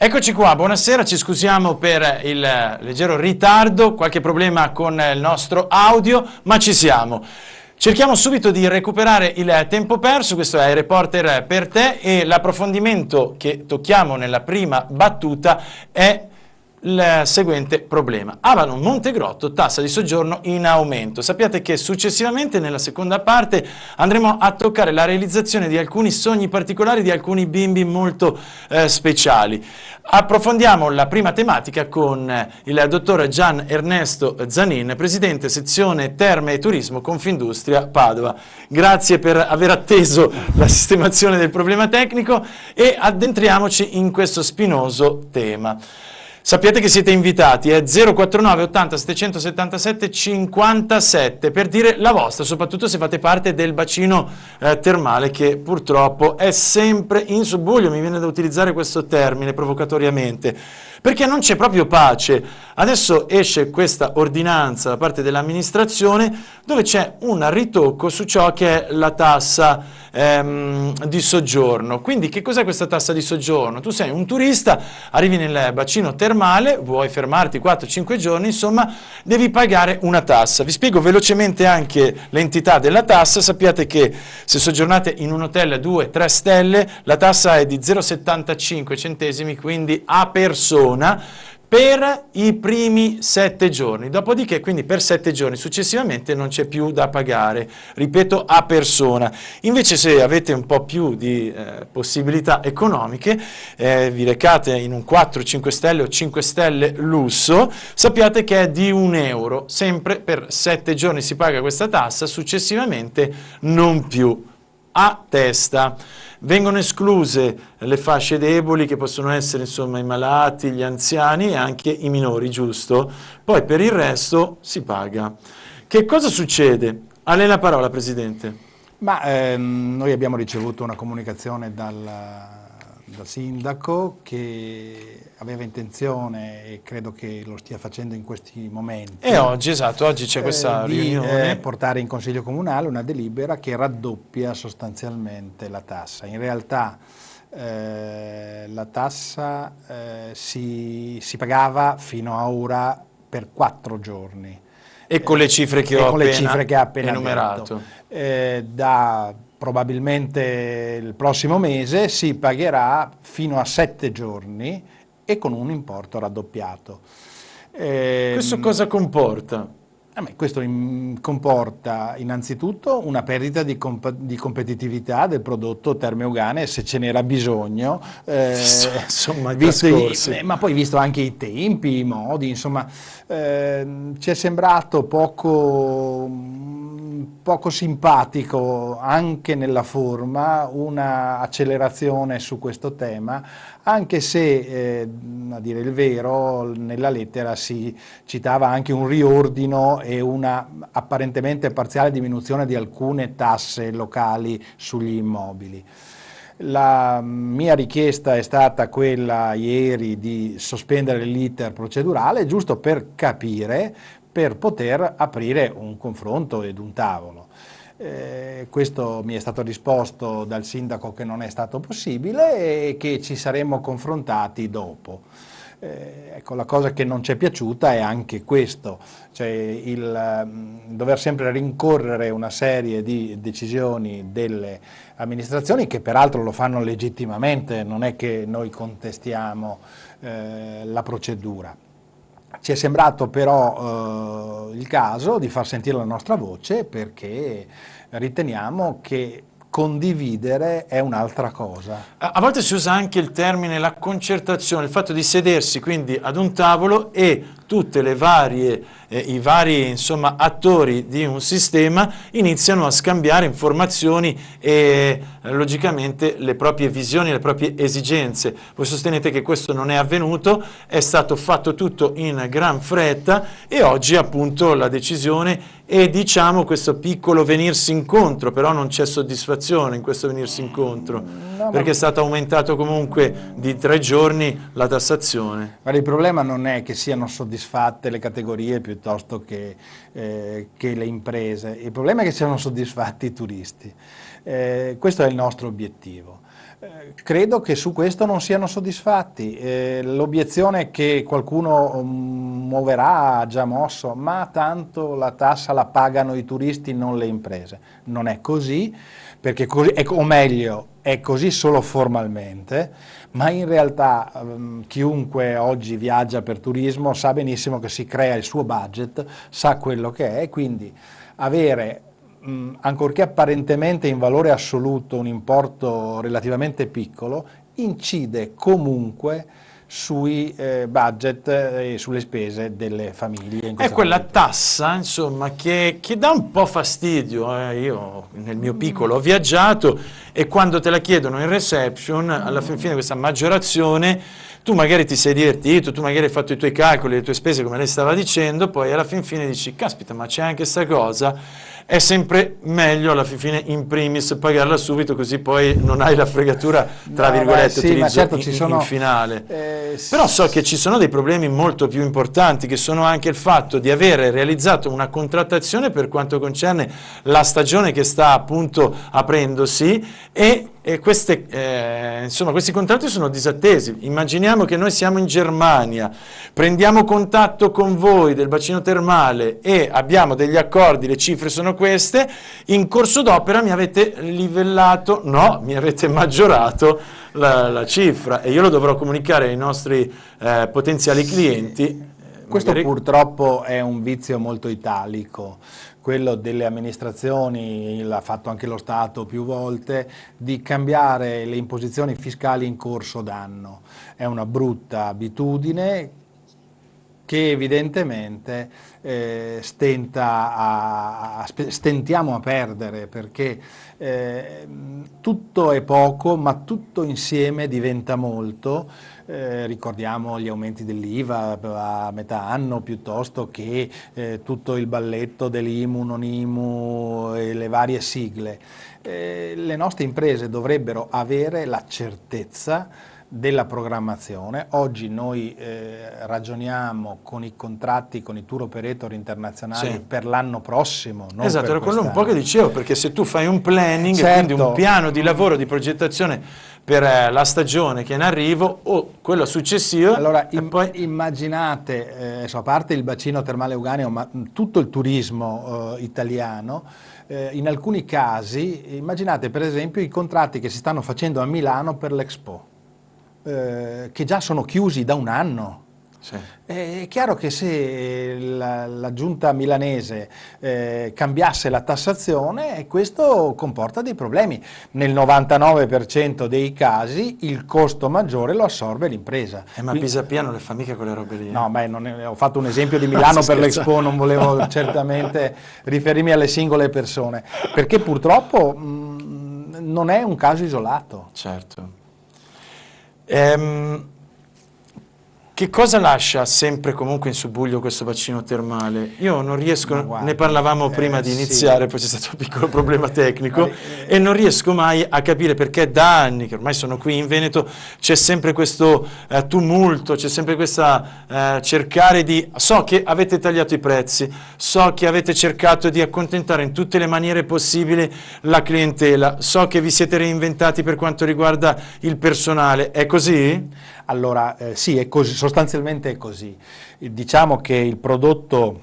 Eccoci qua, buonasera, ci scusiamo per il leggero ritardo, qualche problema con il nostro audio, ma ci siamo. Cerchiamo subito di recuperare il tempo perso, questo è il Reporter per te e l'approfondimento che tocchiamo nella prima battuta è il seguente problema. Avano Montegrotto, tassa di soggiorno in aumento. Sappiate che successivamente nella seconda parte andremo a toccare la realizzazione di alcuni sogni particolari di alcuni bimbi molto speciali. Approfondiamo la prima tematica con il dottor Gian Ernesto Zanin, presidente sezione Terme e Turismo Confindustria Padova. Grazie per aver atteso la sistemazione del problema tecnico e addentriamoci in questo spinoso tema. Sappiate che siete invitati, è 049 80 777 57 per dire la vostra, soprattutto se fate parte del bacino termale che purtroppo è sempre in subbuglio, mi viene da utilizzare questo termine provocatoriamente, perché non c'è proprio pace. Adesso esce questa ordinanza da parte dell'amministrazione dove c'è un ritocco su ciò che è la tassa di soggiorno. Quindi che cos'è questa tassa di soggiorno? Tu sei un turista, arrivi nel bacino termale, vuoi fermarti 4-5 giorni, insomma devi pagare una tassa. Vi spiego velocemente anche l'entità della tassa. Sappiate che se soggiornate in un hotel 2-3 stelle la tassa è di 0,75 centesimi, quindi a persona, per i primi 7 giorni, dopodiché quindi per 7 giorni successivamente non c'è più da pagare, ripeto, a persona. Invece se avete un po' più di possibilità economiche, vi recate in un 4-5 stelle o 5 stelle lusso, sappiate che è di €1, sempre per 7 giorni si paga questa tassa, successivamente non più, a testa. Vengono escluse le fasce deboli che possono essere insomma i malati, gli anziani e anche i minori, giusto? Poi per il resto si paga. Che cosa succede? A lei la parola, Presidente. Ma noi abbiamo ricevuto una comunicazione dal sindaco che aveva intenzione, e credo che lo stia facendo in questi momenti, E oggi, esatto, oggi c'è questa riunione, di portare in Consiglio Comunale una delibera che raddoppia sostanzialmente la tassa. In realtà la tassa si pagava fino a ora per 4 giorni. e con le cifre che ho appena enumerato. Da probabilmente il prossimo mese si pagherà fino a 7 giorni e con un importo raddoppiato. Questo cosa comporta? Questo comporta innanzitutto una perdita di competitività del prodotto Terme Euganea, se ce n'era bisogno, insomma, ma poi visto anche i tempi, i modi, insomma, ci è sembrato poco simpatico anche nella forma una accelerazione su questo tema, anche se, a dire il vero, nella lettera si citava anche un riordino e una apparentemente parziale diminuzione di alcune tasse locali sugli immobili. La mia richiesta è stata quella ieri di sospendere l'iter procedurale, giusto per capire, per poter aprire un confronto ed un tavolo. Questo mi è stato risposto dal sindaco che non è stato possibile e che ci saremmo confrontati dopo. Ecco, la cosa che non ci è piaciuta è anche questo, cioè il dover sempre rincorrere una serie di decisioni delle amministrazioni che peraltro lo fanno legittimamente, non è che noi contestiamo la procedura. Ci è sembrato però il caso di far sentire la nostra voce, perché riteniamo che condividere è un'altra cosa. A volte si usa anche il termine la concertazione, il fatto di sedersi quindi ad un tavolo e tutte le i vari insomma, attori di un sistema iniziano a scambiare informazioni e logicamente le proprie visioni, le proprie esigenze. Voi sostenete che questo non è avvenuto, è stato fatto tutto in gran fretta e oggi appunto la decisione e diciamo questo piccolo venirsi incontro, però non c'è soddisfazione in questo venirsi incontro, perché è stato aumentato comunque di 3 giorni la tassazione. Ma il problema non è che siano soddisfatte le categorie piuttosto che le imprese, il problema è che siano soddisfatti i turisti. Questo è il nostro obiettivo. Credo che su questo non siano soddisfatti. L'obiezione che qualcuno muoverà ha già mosso, ma tanto la tassa la pagano i turisti, non le imprese. Non è così, perché o meglio, è così solo formalmente, ma in realtà chiunque oggi viaggia per turismo sa benissimo che si crea il suo budget, sa quello che è, quindi avere ancorché apparentemente in valore assoluto un importo relativamente piccolo, incide comunque sui budget e sulle spese delle famiglie. È quella tassa, insomma, che dà un po' fastidio. Io nel mio piccolo ho viaggiato e quando te la chiedono in reception, alla fine questa maggiorazione, tu magari ti sei divertito, tu magari hai fatto i tuoi calcoli, le tue spese come lei stava dicendo, poi alla fine dici, caspita, ma c'è anche sta cosa. È sempre meglio alla fine in primis pagarla subito, così poi non hai la fregatura, tra virgolette, sì, utilizzo certo, in finale. Però so che ci sono dei problemi molto più importanti, che sono anche il fatto di avere realizzato una contrattazione per quanto concerne la stagione che sta appunto aprendosi e insomma, questi contratti sono disattesi. Immaginiamo che noi siamo in Germania, prendiamo contatto con voi del bacino termale e abbiamo degli accordi, le cifre sono queste, in corso d'opera mi avete livellato, no, mi avete maggiorato la cifra e io lo dovrò comunicare ai nostri potenziali clienti. Questo purtroppo è un vizio molto italico, quello delle amministrazioni, l'ha fatto anche lo Stato più volte, di cambiare le imposizioni fiscali in corso d'anno. È una brutta abitudine che evidentemente stentiamo a perdere, perché tutto è poco, ma tutto insieme diventa molto. Ricordiamo gli aumenti dell'IVA a metà anno, piuttosto che tutto il balletto dell'IMU, non IMU e le varie sigle. Le nostre imprese dovrebbero avere la certezza della programmazione. Oggi noi ragioniamo con i contratti con i tour operator internazionali per l'anno prossimo. Non esatto, era quello un po' che dicevo, perché se tu fai un planning, certo, quindi un piano di lavoro, di progettazione per la stagione che è in arrivo o quella successiva, allora poi immaginate, a parte il bacino termale euganeo, ma tutto il turismo italiano, in alcuni casi, immaginate per esempio i contratti che si stanno facendo a Milano per l'Expo, che già sono chiusi da un anno. Sì. È chiaro che se la giunta milanese cambiasse la tassazione, questo comporta dei problemi. Nel 99% dei casi il costo maggiore lo assorbe l'impresa. Ma Pisapia non le fa mica quelle robe lì. No, ho fatto un esempio di Milano per l'Expo, non volevo certamente riferirmi alle singole persone, perché purtroppo non è un caso isolato. Certo. Che cosa lascia sempre comunque in subbuglio questo bacino termale? Io non riesco, ne parlavamo prima di iniziare, poi c'è stato un piccolo problema tecnico e non riesco mai a capire perché da anni, che ormai sono qui in Veneto, c'è sempre questo tumulto, c'è sempre questa cercare di... So che avete tagliato i prezzi, so che avete cercato di accontentare in tutte le maniere possibili la clientela, so che vi siete reinventati per quanto riguarda il personale, è così? Allora, sì, è così, sostanzialmente è così. Diciamo che il prodotto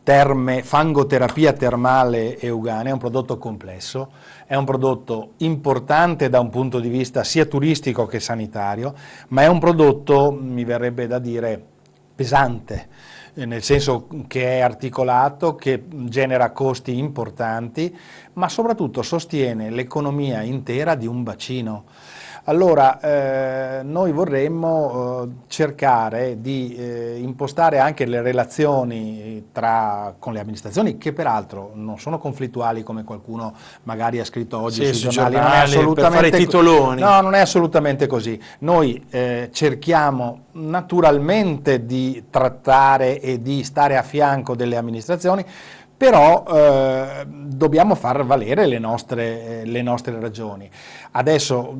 fangoterapia termale euganea è un prodotto complesso, è un prodotto importante da un punto di vista sia turistico che sanitario, ma è un prodotto, mi verrebbe da dire, pesante, nel senso che è articolato, che genera costi importanti, ma soprattutto sostiene l'economia intera di un bacino. Allora, noi vorremmo cercare di impostare anche le relazioni con le amministrazioni, che peraltro non sono conflittuali come qualcuno magari ha scritto oggi sui giornali, non è assolutamente, per fare titoloni. No, non è assolutamente così. Noi cerchiamo naturalmente di trattare e di stare a fianco delle amministrazioni, però dobbiamo far valere le nostre ragioni. Adesso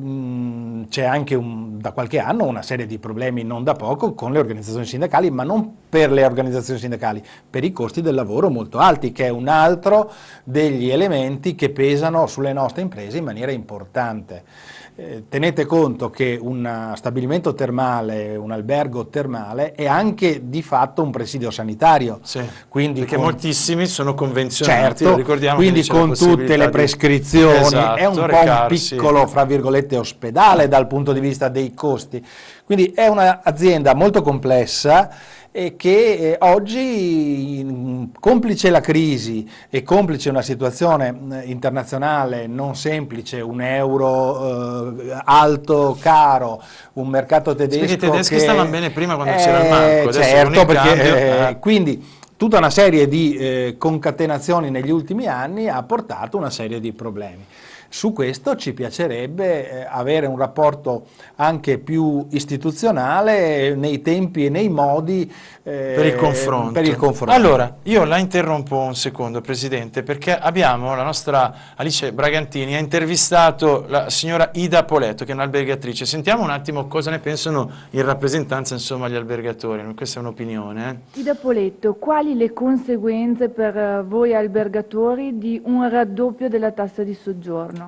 c'è anche da qualche anno una serie di problemi non da poco con le organizzazioni sindacali, ma non per le organizzazioni sindacali, per i costi del lavoro molto alti, che è un altro degli elementi che pesano sulle nostre imprese in maniera importante. Tenete conto che un stabilimento termale, un albergo termale è anche di fatto un presidio sanitario. Sì, quindi perché moltissimi sono convenzionati, certo, ricordiamo, quindi con tutte le prescrizioni esatto, è un po' un piccolo, fra virgolette, ospedale dal punto di vista dei costi. Quindi è un'azienda molto complessa e che oggi, complice la crisi e complice una situazione internazionale non semplice, un euro alto, caro, un mercato tedesco perché i tedeschi stavano bene prima quando c'era il marco, adesso certo, con il cambio, quindi tutta una serie di concatenazioni negli ultimi anni ha portato una serie di problemi. Su questo ci piacerebbe avere un rapporto anche più istituzionale nei tempi e nei modi per il confronto. Allora, io la interrompo un secondo, Presidente, perché abbiamo la nostra Alice Bragantini, ha intervistato la signora Ida Poletto, che è un'albergatrice. Sentiamo un attimo cosa ne pensano in rappresentanza, insomma, gli albergatori. Questa è un'opinione. Ida Poletto, quali le conseguenze per voi albergatori di un raddoppio della tassa di soggiorno?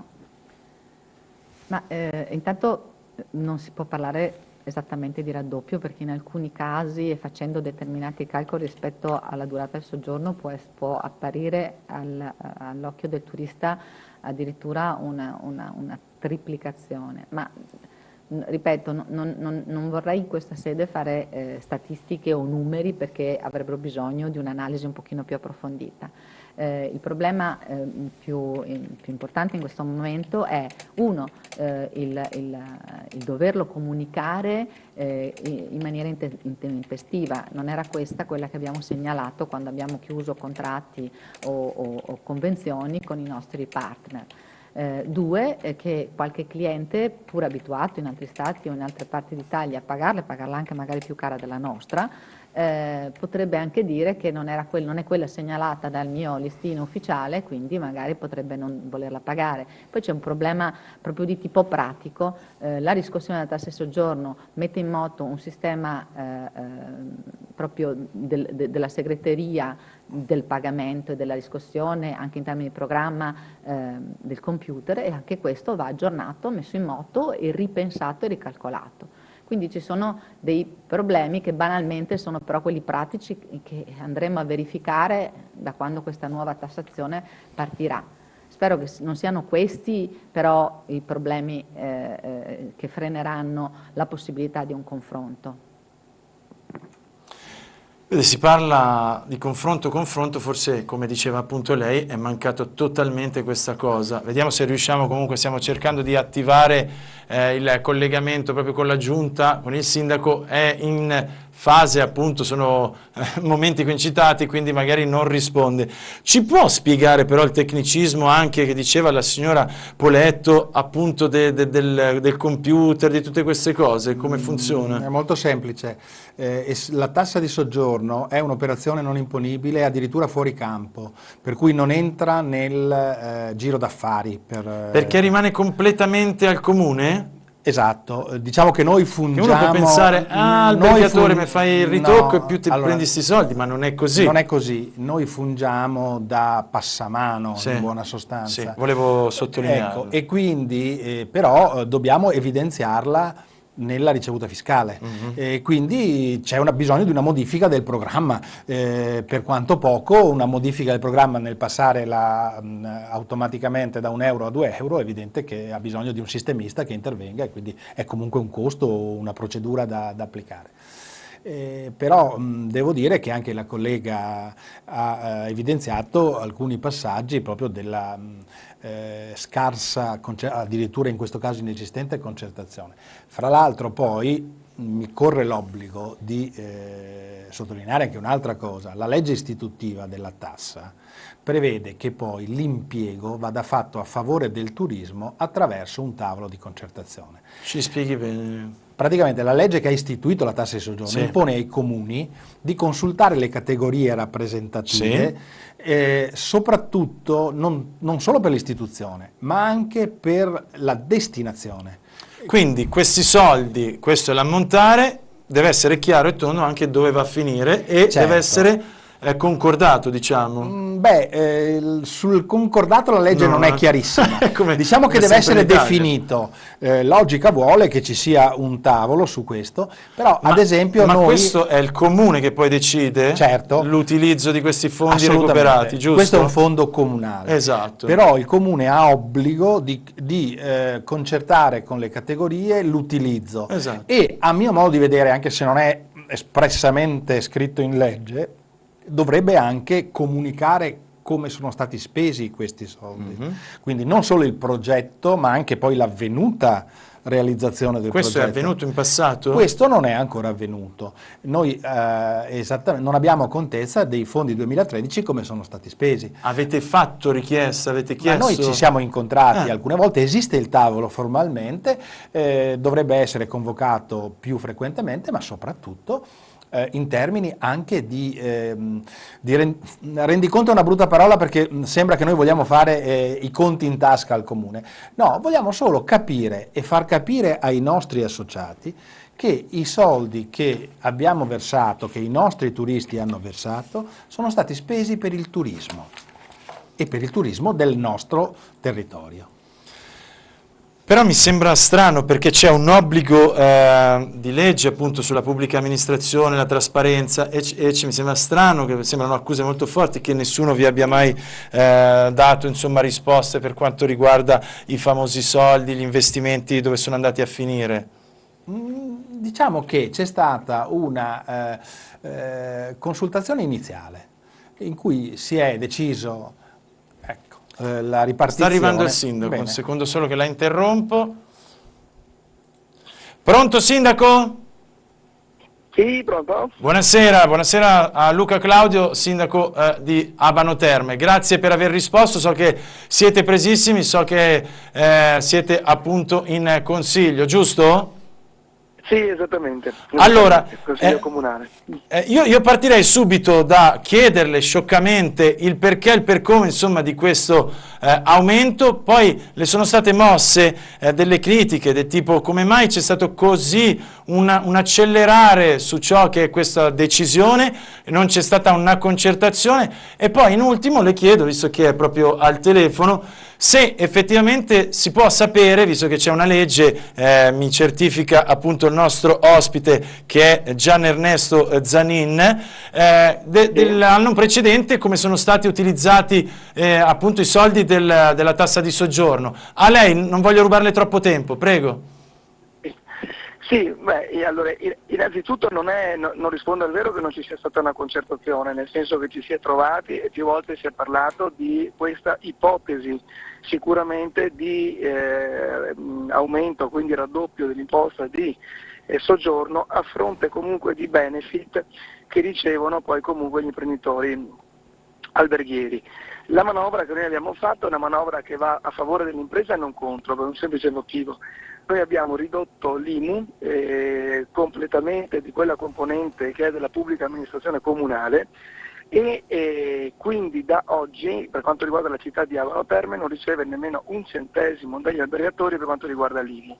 Ma intanto non si può parlare esattamente di raddoppio, perché in alcuni casi, e facendo determinati calcoli rispetto alla durata del soggiorno, può apparire all'occhio del turista addirittura una triplicazione. Ma ripeto, non vorrei in questa sede fare statistiche o numeri, perché avrebbero bisogno di un'analisi un pochino più approfondita. Il problema più importante in questo momento è, uno, il doverlo comunicare in maniera intempestiva. Non era questa quella che abbiamo segnalato quando abbiamo chiuso contratti o convenzioni con i nostri partner. Due, che qualche cliente, pur abituato in altri stati o in altre parti d'Italia a pagarla anche magari più cara della nostra, potrebbe anche dire che non è quella segnalata dal mio listino ufficiale, quindi magari potrebbe non volerla pagare. Poi c'è un problema proprio di tipo pratico. La riscossione della tassa di soggiorno mette in moto un sistema proprio della segreteria del pagamento e della riscossione, anche in termini di programma del computer, e anche questo va aggiornato, messo in moto e ripensato e ricalcolato. Quindi ci sono dei problemi che banalmente sono però quelli pratici che andremo a verificare da quando questa nuova tassazione partirà. Spero che non siano questi però i problemi che freneranno la possibilità di un confronto. Si parla di confronto, forse come diceva appunto lei è mancato totalmente questa cosa. Vediamo se riusciamo, comunque stiamo cercando di attivare il collegamento proprio con la giunta, con il sindaco, è in fase appunto, sono momenti coincitati, quindi magari non risponde. Ci può spiegare però il tecnicismo anche che diceva la signora Poletto appunto del computer, di tutte queste cose, come funziona? È molto semplice. La tassa di soggiorno è un'operazione non imponibile, addirittura fuori campo, per cui non entra nel giro d'affari. Perché rimane completamente al comune? Esatto, diciamo che noi fungiamo... Che uno può pensare, albergatore mi fai il ritocco e più ti prendi questi soldi, ma non è così. Non è così, noi fungiamo da passamano, in buona sostanza. Sì, volevo sottolinearlo. Ecco, e quindi però dobbiamo evidenziarla nella ricevuta fiscale, quindi c'è bisogno di una modifica del programma, per quanto poco una modifica del programma nel passare automaticamente da 1 euro a 2 euro è evidente che ha bisogno di un sistemista che intervenga, e quindi è comunque un costo, una procedura da applicare. Però devo dire che anche la collega ha evidenziato alcuni passaggi proprio della scarsa, addirittura in questo caso inesistente, concertazione. Fra l'altro poi mi corre l'obbligo di sottolineare anche un'altra cosa. La legge istitutiva della tassa prevede che poi l'impiego vada fatto a favore del turismo attraverso un tavolo di concertazione. Ci spieghi bene? Praticamente la legge che ha istituito la tassa di soggiorno, sì, impone ai comuni di consultare le categorie rappresentative, sì, soprattutto non solo per l'istituzione, ma anche per la destinazione. Quindi questi soldi, questo è l'ammontare, deve essere chiaro e tondo anche dove va a finire e certo, deve essere concordato, diciamo. Sul concordato la legge non è chiarissima. Diciamo che deve essere definito. Logica vuole che ci sia un tavolo su questo, però ad esempio noi... questo è il comune che poi decide, certo, l'utilizzo di questi fondi recuperati, giusto? Questo è un fondo comunale. Esatto. Però il comune ha obbligo di concertare con le categorie l'utilizzo. Esatto. E a mio modo di vedere, anche se non è espressamente scritto in legge, dovrebbe anche comunicare come sono stati spesi questi soldi. Quindi non solo il progetto, ma anche poi l'avvenuta realizzazione del progetto. Questo è avvenuto in passato? Questo non è ancora avvenuto. Noi esattamente non abbiamo contezza dei fondi 2013 come sono stati spesi. Avete fatto richiesta? Avete chiesto? Ma noi ci siamo incontrati alcune volte, esiste il tavolo formalmente, dovrebbe essere convocato più frequentemente, ma soprattutto in termini anche di rendiconto è una brutta parola perché sembra che noi vogliamo fare i conti in tasca al comune. No, vogliamo solo capire e far capire ai nostri associati che i soldi che abbiamo versato, che i nostri turisti hanno versato, sono stati spesi per il turismo e per il turismo del nostro territorio. Però mi sembra strano perché c'è un obbligo di legge appunto sulla pubblica amministrazione, la trasparenza e mi sembra strano, che sembrano accuse molto forti, che nessuno vi abbia mai dato insomma risposte per quanto riguarda i famosi soldi, gli investimenti, dove sono andati a finire. Diciamo che c'è stata una consultazione iniziale in cui si è deciso la ripartizione. Sta arrivando il sindaco. Bene. Un secondo solo che la interrompo. Pronto sindaco? Sì, pronto. Buonasera, buonasera a Luca Claudio, sindaco di Abano Terme. Grazie per aver risposto, so che siete presissimi, so che siete appunto in consiglio, giusto? Sì, esattamente. Allora, Consiglio comunale. Io partirei subito da chiederle scioccamente il perché e il per come insomma, di questo aumento, poi le sono state mosse delle critiche del tipo come mai c'è stato così un accelerare su ciò che è questa decisione, non c'è stata una concertazione e poi in ultimo le chiedo, visto che è proprio al telefono, se effettivamente si può sapere, visto che c'è una legge, mi certifica appunto il nostro ospite che è Gian Ernesto Zanin, dell'anno precedente come sono stati utilizzati appunto i soldi della tassa di soggiorno. A lei, non voglio rubarle troppo tempo, prego. Sì, allora, innanzitutto non rispondo al vero che non ci sia stata una concertazione, nel senso che ci si è trovati e più volte si è parlato di questa ipotesi sicuramente di aumento, quindi raddoppio dell'imposta di soggiorno a fronte comunque di benefit che ricevono poi comunque gli imprenditori alberghieri. La manovra che noi abbiamo fatto è una manovra che va a favore dell'impresa e non contro, per un semplice motivo. Noi abbiamo ridotto l'IMU completamente di quella componente che è della pubblica amministrazione comunale e quindi da oggi, per quanto riguarda la città di Abano Terme, non riceve nemmeno un centesimo dagli albergatori per quanto riguarda l'IMU.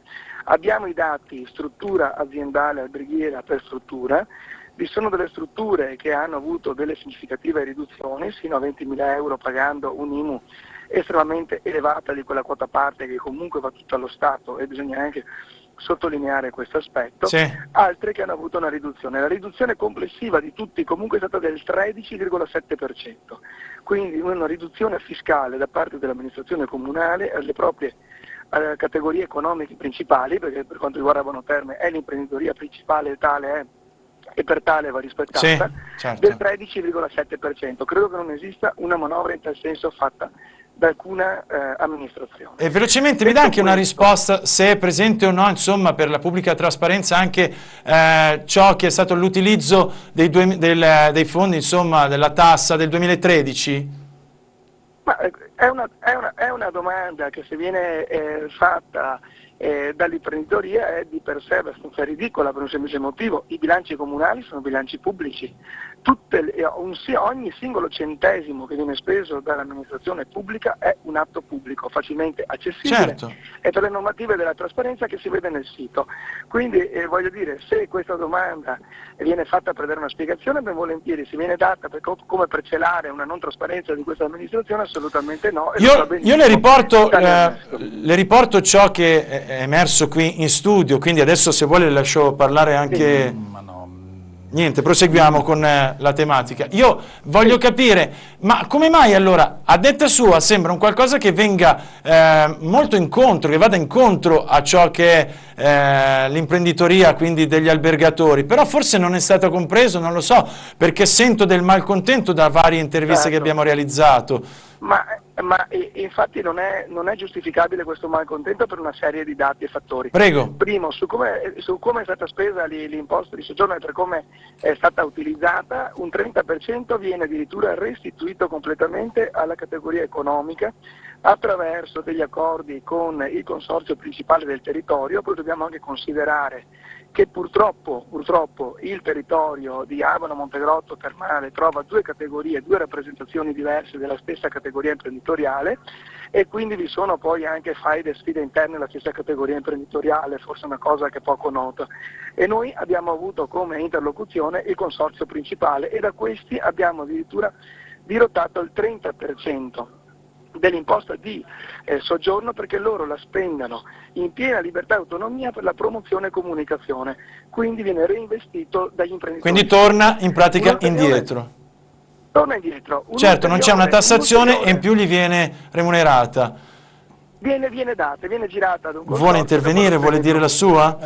Abbiamo i dati struttura aziendale alberghiera per struttura. Vi sono delle strutture che hanno avuto delle significative riduzioni, sino a 20.000 euro pagando un IMU estremamente elevata di quella quota parte che comunque va tutta allo Stato e bisogna anche sottolineare questo aspetto, sì. Altre che hanno avuto una riduzione. La riduzione complessiva di tutti comunque è stata del 13,7%, quindi una riduzione fiscale da parte dell'amministrazione comunale alle proprie categorie economiche principali, perché per quanto riguarda Abano Terme è l'imprenditoria principale e tale è e per tale va rispettata, sì, certo. Del 13,7%. Credo che non esista una manovra in tal senso fatta da alcuna amministrazione. E velocemente mi dà anche una risposta se è presente o no, insomma, per la pubblica trasparenza anche ciò che è stato l'utilizzo dei fondi, insomma, della tassa del 2013? Ma è una domanda che, se viene fatta dall'imprenditoria, è di per sé abbastanza ridicola, per un semplice motivo: i bilanci comunali sono bilanci pubblici. Ogni singolo centesimo che viene speso dall'amministrazione pubblica è un atto pubblico, facilmente accessibile, certo, e per le normative della trasparenza che si vede nel sito. Quindi voglio dire, se questa domanda viene fatta per dare una spiegazione, ben volentieri; se viene data come per celare una non trasparenza di questa amministrazione, assolutamente no. Io le riporto ciò che è emerso qui in studio, quindi adesso, se vuole, le lascio parlare anche... Ma no. Niente, proseguiamo con la tematica. Io voglio capire, ma come mai allora, a detta sua, sembra un qualcosa che venga molto incontro, che vada incontro a ciò che è l'imprenditoria, quindi degli albergatori, però forse non è stato compreso, non lo so, perché sento del malcontento da varie interviste che abbiamo realizzato. Ma infatti non è giustificabile questo malcontento per una serie di dati e fattori. Prego. Primo, su come è stata spesa l'imposta di soggiorno e per come è stata utilizzata, un 30% viene addirittura restituito completamente alla categoria economica attraverso degli accordi con il consorzio principale del territorio. Poi dobbiamo anche considerare che purtroppo il territorio di Abano Montegrotto Termale trova due categorie, due rappresentazioni diverse della stessa categoria imprenditoriale, e quindi vi sono poi anche faide e sfide interne nella stessa categoria imprenditoriale, forse una cosa che è poco nota. E noi abbiamo avuto come interlocuzione il consorzio principale, e da questi abbiamo addirittura dirottato il 30% dell'imposta di soggiorno, perché loro la spendano in piena libertà e autonomia per la promozione e comunicazione, quindi viene reinvestito dagli imprenditori. Quindi torna in pratica indietro. Torna indietro. Certo, non c'è una tassazione e in più gli viene remunerata. Viene data, viene girata ad un consorzio. Vuole intervenire, vuole dire la sua?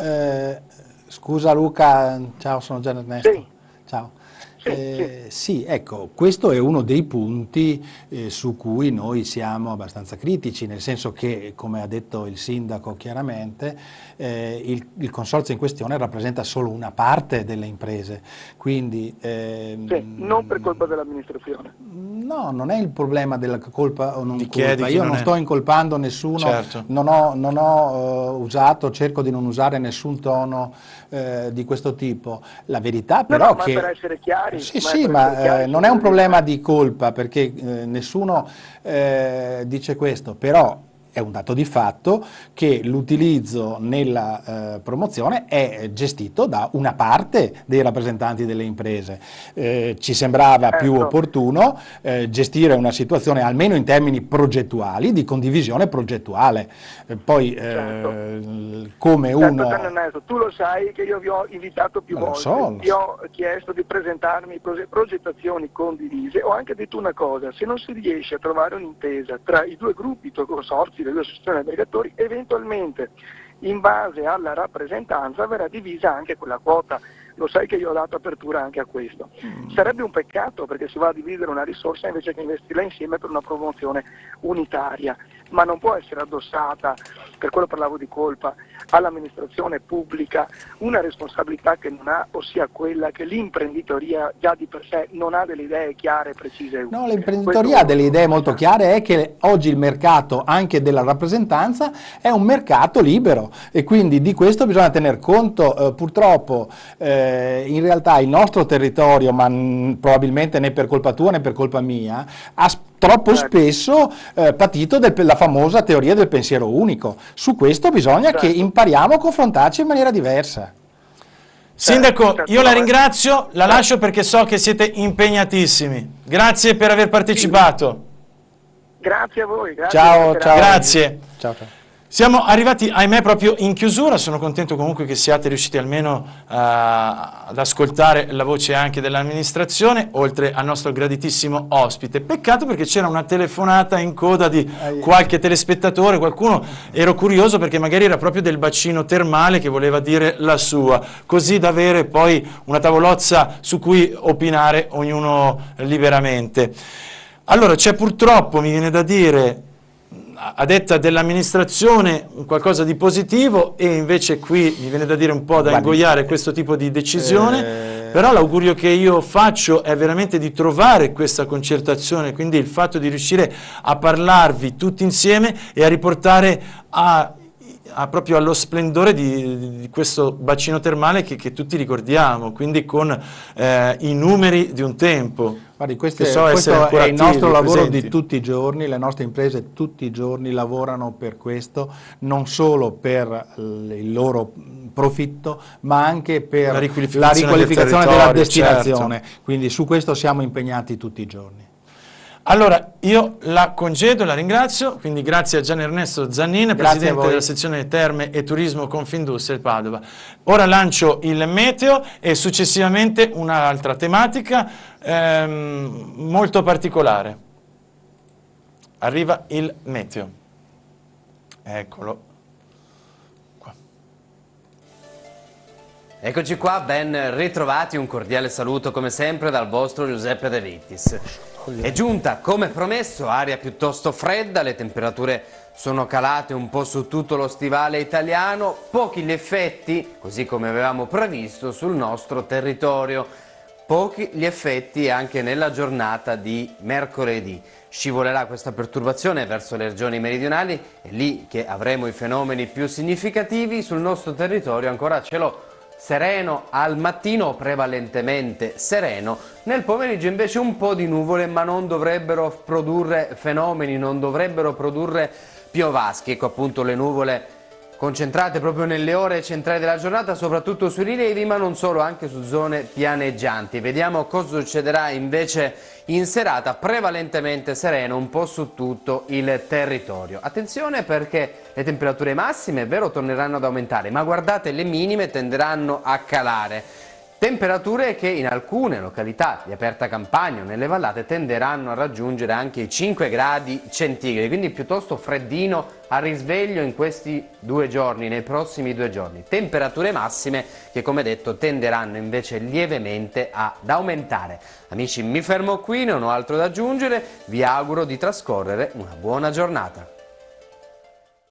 Scusa Luca, ciao, sono Gian Ernesto. Sì. Ciao. Sì. Sì, ecco, questo è uno dei punti su cui noi siamo abbastanza critici, nel senso che, come ha detto il sindaco chiaramente, il consorzio in questione rappresenta solo una parte delle imprese, quindi... non per colpa dell'amministrazione. No, non è il problema della colpa o non Di chi è, colpa. di chi Io non non è. sto incolpando nessuno, Certo. non ho usato, cerco di non usare nessun tono di questo tipo. La verità però ma che... per essere chiari... non è un problema di colpa, perché nessuno dice questo, però è un dato di fatto che l'utilizzo nella promozione è gestito da una parte dei rappresentanti delle imprese. Ci sembrava più opportuno gestire una situazione almeno in termini progettuali, di condivisione progettuale. Poi come uno... Ernesto, tu lo sai che io vi ho invitato più volte, vi ho chiesto di presentarmi progettazioni condivise. Ho anche detto una cosa: se non si riesce a trovare un'intesa tra i due gruppi, i due consorzi, le due associazioni albergatori, eventualmente in base alla rappresentanza verrà divisa anche quella quota. Lo sai che io ho dato apertura anche a questo. Sarebbe un peccato, perché si va a dividere una risorsa invece che investirla insieme per una promozione unitaria, ma non può essere addossata, per quello parlavo di colpa, all'amministrazione pubblica una responsabilità che non ha, ossia quella che l'imprenditoria già di per sé non ha delle idee chiare, precise. No, l'imprenditoria ha delle idee molto chiare, è che oggi il mercato anche della rappresentanza è un mercato libero, e quindi di questo bisogna tener conto. Purtroppo in realtà il nostro territorio, ma probabilmente né per colpa tua né per colpa mia, ha troppo spesso patito della famosa teoria del pensiero unico. Su questo bisogna che impariamo a confrontarci in maniera diversa. Sindaco, io la ringrazio, la lascio perché so che siete impegnatissimi. Grazie per aver partecipato. Grazie a voi. Grazie. Ciao. Grazie. Ciao. Siamo arrivati, ahimè, proprio in chiusura. Sono contento comunque che siate riusciti almeno ad ascoltare la voce anche dell'amministrazione, oltre al nostro graditissimo ospite. Peccato, perché c'era una telefonata in coda di qualche telespettatore, qualcuno, ero curioso perché magari era proprio del bacino termale che voleva dire la sua, così da avere poi una tavolozza su cui opinare ognuno liberamente. Allora, c'è purtroppo, mi viene da dire, a detta dell'amministrazione, qualcosa di positivo, e invece qui mi viene da dire un po' da ingoiare questo tipo di decisione, però l'augurio che io faccio è veramente di trovare questa concertazione, quindi il fatto di riuscire a parlarvi tutti insieme e a riportare proprio allo splendore di questo bacino termale che tutti ricordiamo, quindi con i numeri di un tempo. Guardi, questo è il nostro lavoro di tutti i giorni, le nostre imprese tutti i giorni lavorano per questo, non solo per il loro profitto, ma anche per la riqualificazione della destinazione, certo. Quindi su questo siamo impegnati tutti i giorni. Allora, io la congedo, la ringrazio, quindi grazie a Gian Ernesto Zannin, Presidente della sezione Terme e Turismo Confindustria di Padova. Ora lancio il meteo e successivamente un'altra tematica molto particolare. Arriva il meteo. Eccolo. Eccoci qua, ben ritrovati, un cordiale saluto come sempre dal vostro Giuseppe De Vittis. È giunta, come promesso, aria piuttosto fredda, le temperature sono calate un po' su tutto lo stivale italiano, pochi gli effetti, così come avevamo previsto, sul nostro territorio. Pochi gli effetti anche nella giornata di mercoledì. Scivolerà questa perturbazione verso le regioni meridionali, è lì che avremo i fenomeni più significativi. Sul nostro territorio ancora cielo sereno al mattino, prevalentemente sereno, nel pomeriggio invece un po' di nuvole, ma non dovrebbero produrre fenomeni, non dovrebbero produrre piovaschi. Ecco appunto le nuvole concentrate proprio nelle ore centrali della giornata, soprattutto sui rilievi, ma non solo, anche su zone pianeggianti. Vediamo cosa succederà invece in serata, prevalentemente sereno un po' su tutto il territorio. Attenzione perché le temperature massime, è vero, torneranno ad aumentare, ma guardate, le minime tenderanno a calare. Temperature che in alcune località di aperta campagna o nelle vallate tenderanno a raggiungere anche i 5 gradi centigradi, quindi piuttosto freddino a risveglio in questi 2 giorni, nei prossimi 2 giorni. Temperature massime che, come detto, tenderanno invece lievemente ad aumentare. Amici, mi fermo qui, non ho altro da aggiungere, vi auguro di trascorrere una buona giornata.